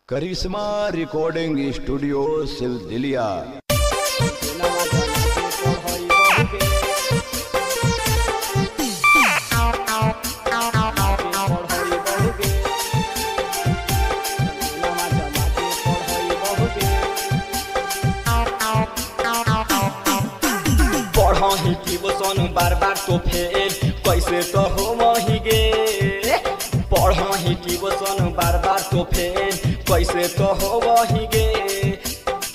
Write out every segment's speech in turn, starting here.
करिश्मा recording studio सिलसिलिया। पढ़ही tuition बार बार तो fail कैसे तो हो वही गे। पढ़ही ट्यूशन बार बार तो फेल कैसे तो हो वही गे।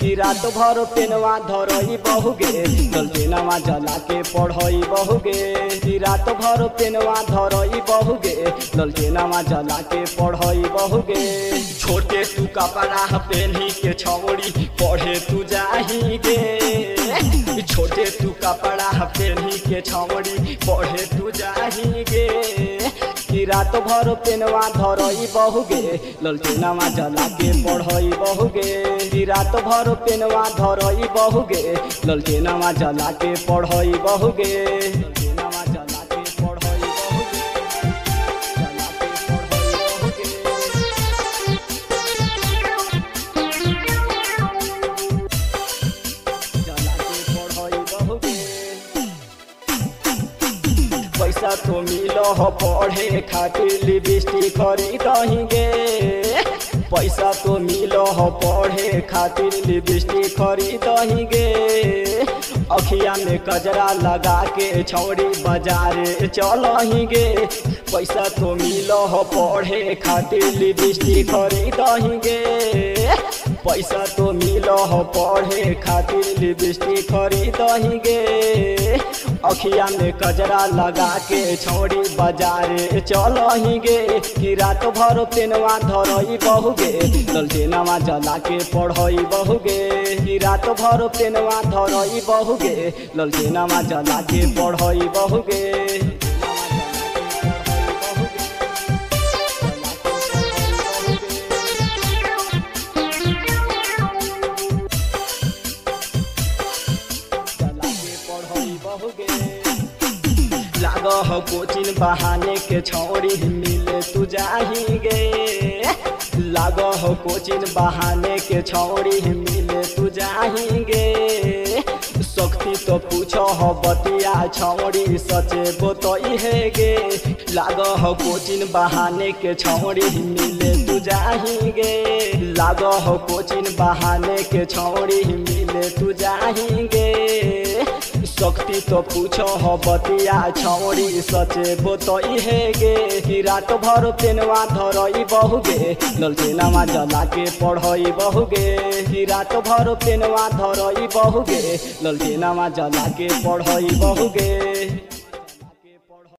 कि रात भर पेनवा धरई बहुगे ललटेनवा जला के पढ़ई बहुगे। कि रात भर पेनवा धरई बहुगे ललटेनवा जला के पढ़ई बहुगे। छोटे तू कपड़ा पेन्ही के छौड़ी पढ़े तू जाही गे। छोटे तू कपड़ा पेन्ही के छौड़ी पढ़े तू जाही गे। कि रात भर पेनवा धरई बहुगे ललटेनवा जला के पढ़ई बहुगे। कि रात भर पेनवा धरई बहुगे ललटेनवा जला के पढ़ई बहुगे। ललटेनवा जला के पढ़ई बहुगे, जला के पढ़ई बहुगे, जला के पढ़ई बहुगे। पैसा तो मिलो हो पढ़े खातिर लिपस्टिक खरीदही गे। पैसा तो मिलो हो पढ़े खातिर लिपस्टिक खरीदही गे। अखिया में कजरा लगा के छौड़ी बाजारे चलही गे। पैसा तो मिलो हो पढ़े खातिर लिपस्टिक खरीदही गे। पैसा तो मिलो हो पढ़े खातिर लिपस्टिक खरीदही गे। अखिया में कजरा लगा के छौड़ी बाजारे चलही गे। कि रात भर पेनवा धरई बहुगे ललटेनवा जला के पढ़ई बहुगे। कि रात भर पेनवा धरई बहुगे ललटेनवा जला के पढ़ई बहुगे। लाग हो कोचिंग बहाने के छौड़ी मिले तू जाही गे। लाग हो कोचिंग बहाने के छौड़ी मिले तू जाही गे। शक्ति तो पूछो हो बतिया छौड़ी सचे बोतई है गे। लाग हो कोचिंग बहाने के छौड़ी मिले तू जाही गे। लाग हो कोचिंग बहाने के छौड़ी मिले तू जाही गे। शक्ति तो पूछो हो बतिया छौड़ी सचे बोतई है गे। कि रात भर पेनवा धरई बहुगे ललटेनवा जला के पढ़ई बहुगे। कि रात भर पेनवा धरई बहुगे ललटेनवा जला के पढ़ई बहुगे।